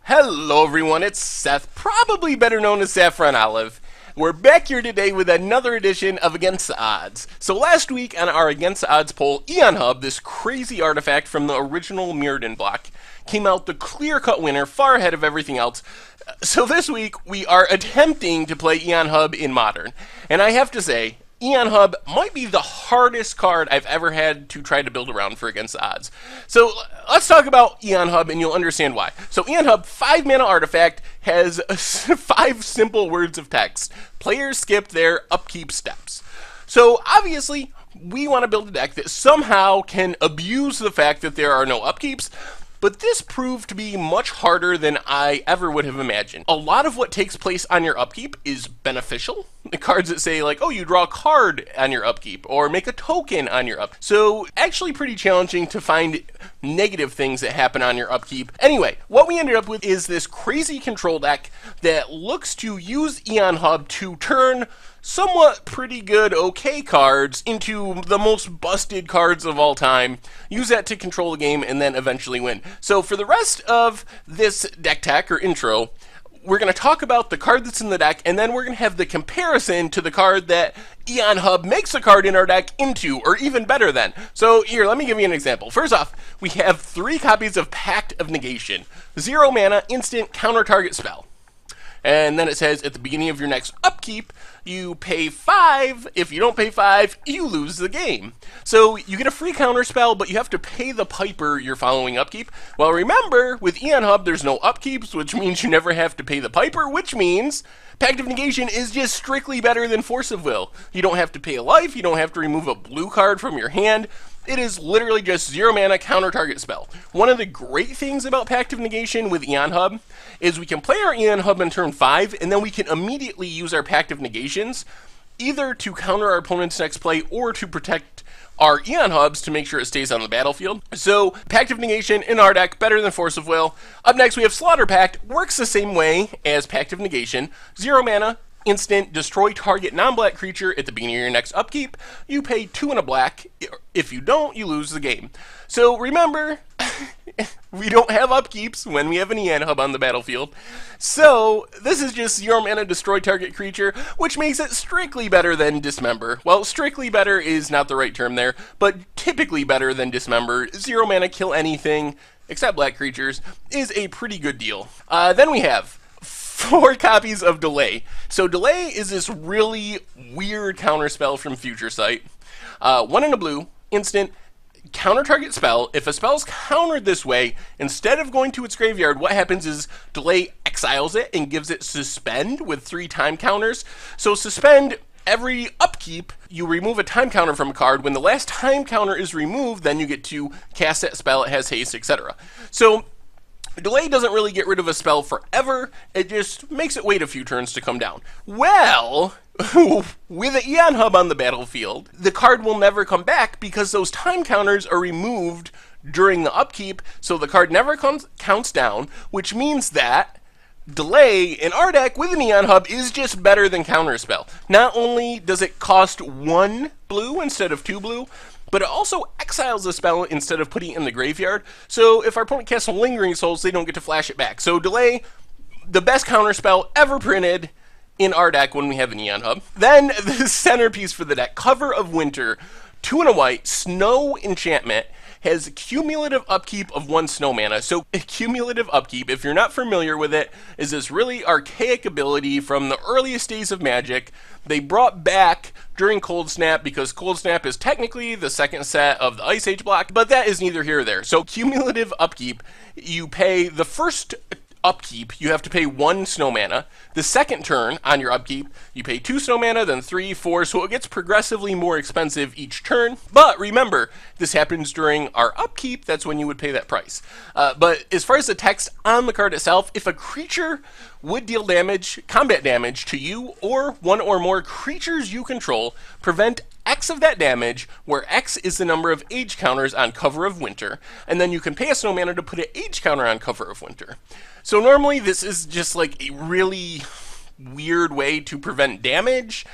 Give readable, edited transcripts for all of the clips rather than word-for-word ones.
Hello everyone, it's Seth, probably better known as Saffron Olive. We're back here today with another edition of Against the Odds. So last week on our Against the Odds poll, Eon Hub, this crazy artifact from the original Mirrodin block, came out the clear-cut winner, far ahead of everything else. So this week, we are attempting to play Eon Hub in Modern. And I have to say, Eon Hub might be the hardest card I've ever had to try to build around for Against the Odds. So let's talk about Eon Hub and you'll understand why. So Eon Hub, 5 mana artifact, has 5 simple words of text. Players skip their upkeep steps. So obviously, we want to build a deck that somehow can abuse the fact that there are no upkeeps. But this proved to be much harder than I ever would have imagined. A lot of what takes place on your upkeep is beneficial. The cards that say like, oh, you draw a card on your upkeep, or make a token on your upkeep. So actually pretty challenging to find negative things that happen on your upkeep. Anyway, what we ended up with is this crazy control deck that looks to use Eon Hub to turn somewhat pretty good okay cards into the most busted cards of all time, use that to control the game, and then eventually win. So for the rest of this deck tech or intro, we're going to talk about the card that's in the deck, and then we're going to have the comparison to the card that Eon Hub makes a card in our deck into, or even better than. So here, let me give you an example. First off, we have 3 copies of Pact of Negation. 0 mana, instant, counter target spell. And then it says, at the beginning of your next upkeep, you pay 5. If you don't pay 5, you lose the game. So you get a free counter spell, but you have to pay the piper you're following upkeep. Well, remember, with Eon Hub, there's no upkeeps, which means you never have to pay the piper, which means Pact of Negation is just strictly better than Force of Will. You don't have to pay a life, you don't have to remove a blue card from your hand. It is literally just 0 mana counter target spell. One of the great things about Pact of Negation with Eon Hub is we can play our Eon Hub in turn 5, and then we can immediately use our Pact of Negations either to counter our opponent's next play or to protect our Eon Hubs to make sure it stays on the battlefield. So, Pact of Negation in our deck, better than Force of Will. Up next, we have Slaughter Pact, works the same way as Pact of Negation. 0 mana, instant, destroy target non-black creature at the beginning of your next upkeep. You pay 2 and a black. If you don't, you lose the game. So remember, we don't have upkeeps when we have an Eon Hub on the battlefield. So this is just 0 mana, destroy target creature, which makes it strictly better than Dismember. Well, strictly better is not the right term there, but typically better than Dismember. 0 mana, kill anything except black creatures is a pretty good deal. Then we have 4 copies of Delay. So Delay is this really weird counter spell from Future Sight. 1 and a blue, instant, counter target spell. If a spell is countered this way, instead of going to its graveyard, what happens is Delay exiles it and gives it Suspend with 3 time counters. So Suspend, every upkeep, you remove a time counter from a card. When the last time counter is removed, then you get to cast that spell. It has haste, etc. So Delay doesn't really get rid of a spell forever, it just makes it wait a few turns to come down. Well, with the Eon Hub on the battlefield, the card will never come back because those time counters are removed during the upkeep, so the card never counts down, which means that Delay in our deck with an Eon Hub is just better than Counterspell. Not only does it cost 1 blue instead of 2 blue, but it also exiles the spell instead of putting it in the graveyard. So if our opponent casts some Lingering Souls, they don't get to flash it back. So Delay, the best counter spell ever printed in our deck when we have an Eon Hub. Then the centerpiece for the deck, Cover of Winter, 2 and a white, Snow Enchantment, has cumulative upkeep of 1 snow mana. So cumulative upkeep, if you're not familiar with it, is this really archaic ability from the earliest days of Magic. They brought back during Cold Snap because Cold Snap is technically the second set of the Ice Age block, but that is neither here nor there. So cumulative upkeep, you pay the first upkeep, you have to pay 1 snow mana. The second turn on your upkeep, you pay 2 snow mana, then 3, 4, so it gets progressively more expensive each turn. But remember, this happens during our upkeep, that's when you would pay that price. But as far as the text on the card itself, if a creature would deal damage, combat damage to you or 1 or more creatures you control, prevent X of that damage, where X is the number of age counters on Cover of Winter, and then you can pay a snow mana to put an age counter on Cover of Winter. So normally this is just like a really weird way to prevent damage,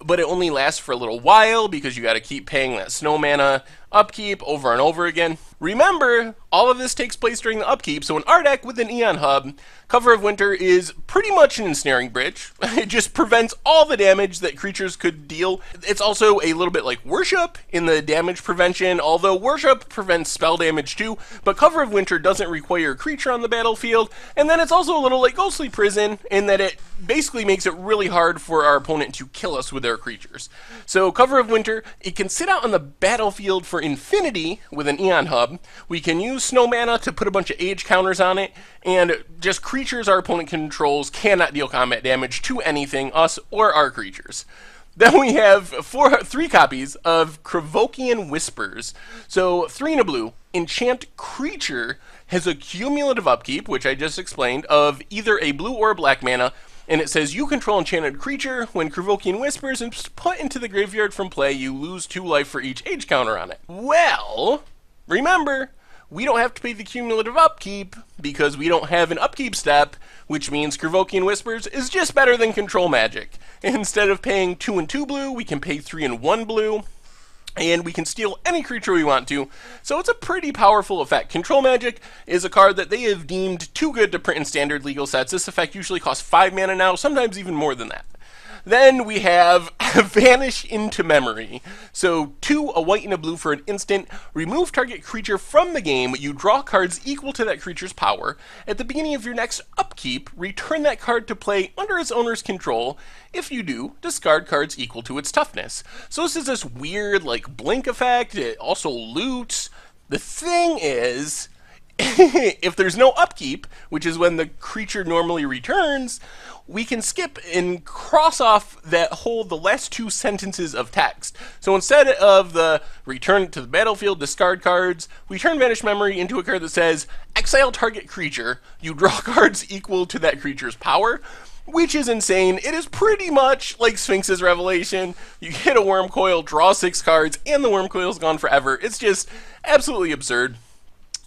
but it only lasts for a little while because you got to keep paying that snow mana upkeep over and over again. Remember, all of this takes place during the upkeep, so in our deck with an Eon Hub, Cover of Winter is pretty much an ensnaring bridge. It just prevents all the damage that creatures could deal. It's also a little bit like Worship in the damage prevention, although Worship prevents spell damage too, but Cover of Winter doesn't require a creature on the battlefield, and then it's also a little like Ghostly Prison in that it basically makes it really hard for our opponent to kill us with their creatures. So Cover of Winter, it can sit out on the battlefield for infinity with an Eon Hub. We can use snow mana to put a bunch of age counters on it, and just creatures our opponent controls cannot deal combat damage to anything, us or our creatures. Then we have 3 copies of Krovokian Whispers. So 3 in a blue. Enchant creature has a cumulative upkeep, which I just explained, of either a blue or a black mana, and it says you control enchanted creature. When Krovokian Whispers is put into the graveyard from play, you lose 2 life for each age counter on it. Well, remember, we don't have to pay the cumulative upkeep because we don't have an upkeep step, which means Krovokian Whispers is just better than Control Magic. Instead of paying 2 and 2 blue, we can pay 3 and 1 blue, and we can steal any creature we want to, so it's a pretty powerful effect. Control Magic is a card that they have deemed too good to print in standard legal sets. This effect usually costs 5 mana now, sometimes even more than that. Then we have Vanish into Memory. So 2, a white and a blue for an instant. Remove target creature from the game. You draw cards equal to that creature's power. At the beginning of your next upkeep, return that card to play under its owner's control. If you do, discard cards equal to its toughness. So this is this weird like blink effect. It also loots. The thing is, if there's no upkeep, which is when the creature normally returns, we can skip and cross off the last 2 sentences of text. So instead of the return to the battlefield, discard cards, we turn Vanish Memory into a card that says, exile target creature, you draw cards equal to that creature's power, which is insane. It is pretty much like Sphinx's Revelation. You hit a Worm Coil, draw 6 cards, and the Worm Coil's gone forever. It's just absolutely absurd.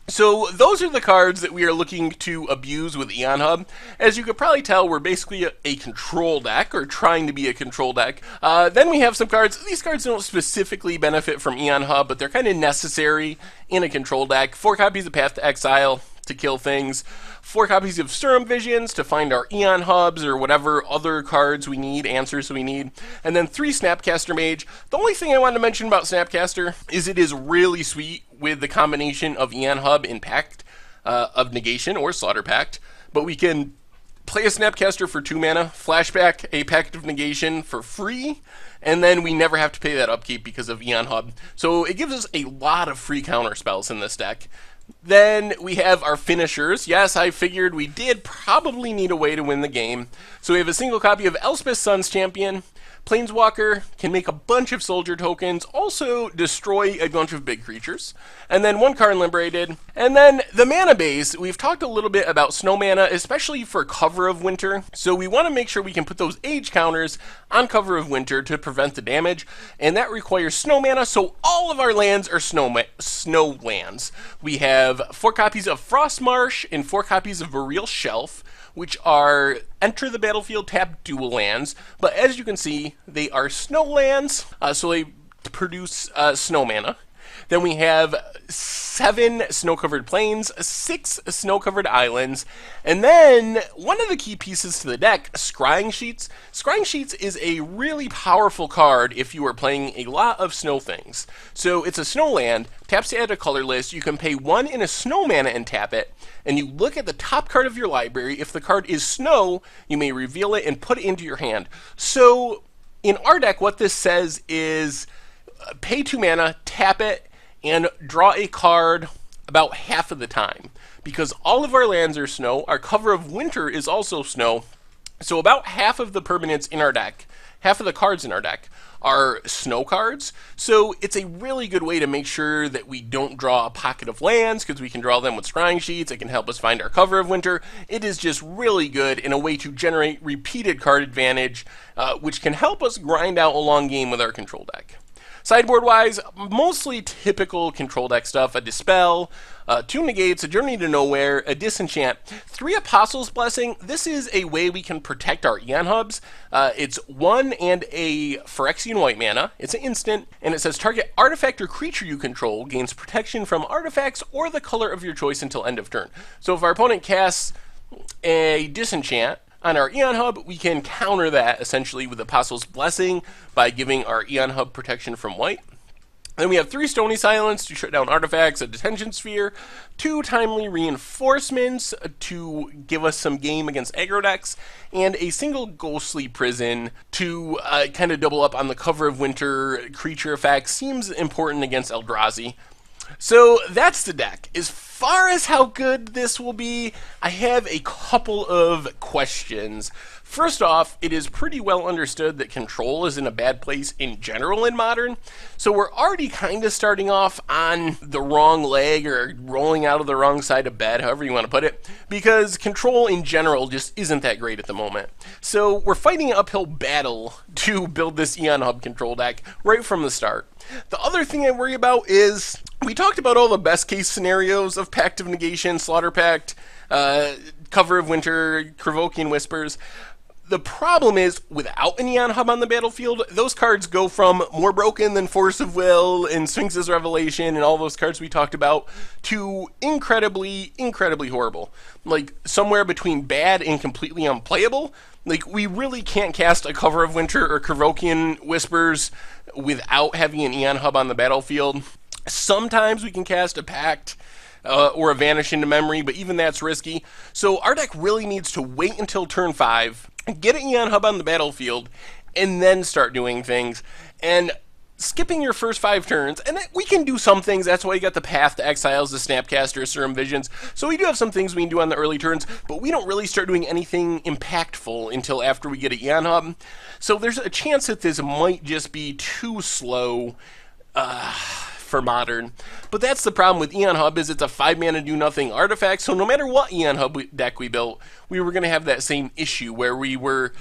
So those are the cards that we are looking to abuse with Eon Hub. As you could probably tell, we're basically a control deck, or trying to be a control deck. Then we have some cards. These cards don't specifically benefit from Eon Hub, but they're kind of necessary in a control deck. 4 copies of Path to Exile to kill things. 4 copies of Serum Visions to find our Eon Hubs or whatever other cards we need, answers we need. And then 3 Snapcaster Mage. The only thing I wanted to mention about Snapcaster is it is really sweet with the combination of Eon Hub and Pact of Negation or Slaughter Pact. But we can play a Snapcaster for 2 mana, flashback a Pact of Negation for free, and then we never have to pay that upkeep because of Eon Hub. So it gives us a lot of free counter spells in this deck. Then we have our finishers. Yes, I figured we did probably need a way to win the game. So we have a single copy of Elspeth Sun's Champion. Planeswalker can make a bunch of soldier tokens, also destroy a bunch of big creatures, and then 1 card liberated. And then the mana base, we've talked a little bit about snow mana, especially for Cover of Winter, so we want to make sure we can put those age counters on Cover of Winter to prevent the damage, and that requires snow mana, so all of our lands are snow lands. We have 4 copies of Frostmarsh and 4 copies of Boreal Shelf, which are enter the battlefield tap dual lands, but as you can see, they are snow lands, so they produce snow mana. Then we have 7 snow-covered plains, 6 snow-covered islands, and then one of the key pieces to the deck, Scrying Sheets. Scrying Sheets is a really powerful card if you are playing a lot of snow things. So it's a snow land, taps to add a color list, you can pay 1 in a snow mana and tap it, and you look at the top card of your library. If the card is snow, you may reveal it and put it into your hand. So in our deck, what this says is pay 2 mana, tap it, and draw a card about half of the time. Because all of our lands are snow, our Cover of Winter is also snow, so about half of the permanents in our deck, half of the cards in our deck, are snow cards. So it's a really good way to make sure that we don't draw a pocket of lands, because we can draw them with Scrying Sheets. It can help us find our Cover of Winter. It is just really good in a way to generate repeated card advantage, which can help us grind out a long game with our control deck. Sideboard-wise, mostly typical control deck stuff: a Dispel, 2 Negates, a Journey to Nowhere, a Disenchant, 3 Apostles' Blessing. This is a way we can protect our Eon Hubs. It's 1 and a Phyrexian white mana. It's an instant, and it says target artifact or creature you control gains protection from artifacts or the color of your choice until end of turn. So if our opponent casts a Disenchant on our Eon Hub, we can counter that essentially with Apostles' Blessing by giving our Eon Hub protection from white. Then we have 3 Stony Silence to shut down artifacts, a Detention Sphere, 2 Timely Reinforcements to give us some game against aggro decks, and a single Ghostly Prison to kind of double up on the Cover of Winter creature effect. Seems important against Eldrazi. So that's the deck. As far as how good this will be, I have a couple of questions. First off, it is pretty well understood that control is in a bad place in general in Modern, so we're already kind of starting off on the wrong leg or rolling out of the wrong side of bed, however you want to put it, because control in general just isn't that great at the moment. So we're fighting an uphill battle to build this Eon Hub control deck right from the start. The other thing I worry about is, we talked about all the best case scenarios of Pact of Negation, Slaughter Pact, Cover of Winter, Krovokian Whispers. The problem is, without an Eon Hub on the battlefield, those cards go from more broken than Force of Will and Sphinx's Revelation and all those cards we talked about to incredibly, incredibly horrible. Like, somewhere between bad and completely unplayable. Like, we really can't cast a Cover of Winter or Krovokian Whispers without having an Eon Hub on the battlefield. Sometimes we can cast a Pact or a Vanish into Memory, but even that's risky. So our deck really needs to wait until turn 5, get an Eon Hub on the battlefield, and then start doing things. And skipping your first 5 turns, and we can do some things. That's why you got the Path to Exiles, the Snapcaster, Serum Visions. So we do have some things we can do on the early turns, but we don't really start doing anything impactful until after we get an Eon Hub. So there's a chance that this might just be too slow for Modern. But that's the problem with Eon Hub, is it's a 5-mana do-nothing artifact, so no matter what Eon Hub deck we built, we were going to have that same issue where we were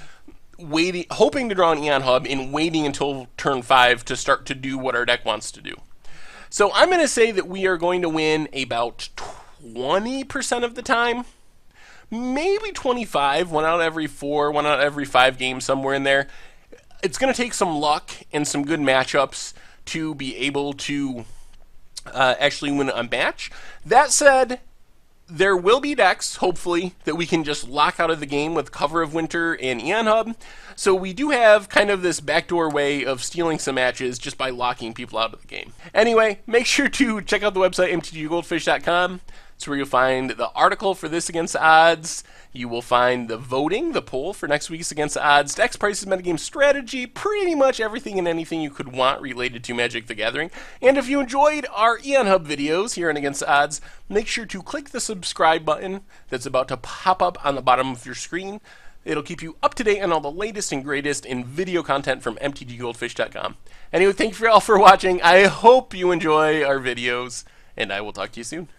waiting, hoping to draw an Eon Hub and waiting until turn 5 to start to do what our deck wants to do. So I'm going to say that we are going to win about 20% of the time, maybe 25, 1 out of every 4, 1 out of every 5 games, somewhere in there. It's going to take some luck and some good matchups to be able to actually win a match. That said, there will be decks, hopefully, that we can just lock out of the game with Cover of Winter and Eon Hub. So we do have kind of this backdoor way of stealing some matches just by locking people out of the game. Anyway, make sure to check out the website, mtggoldfish.com. It's where you'll find the article for this Against the Odds. You will find the voting, the poll for next week's Against the Odds, decks, prices, metagame strategy, pretty much everything and anything you could want related to Magic the Gathering. And if you enjoyed our Eon Hub videos here on Against the Odds, make sure to click the subscribe button that's about to pop up on the bottom of your screen. It'll keep you up to date on all the latest and greatest in video content from mtggoldfish.com. Anyway, thank you all for watching. I hope you enjoy our videos, and I will talk to you soon.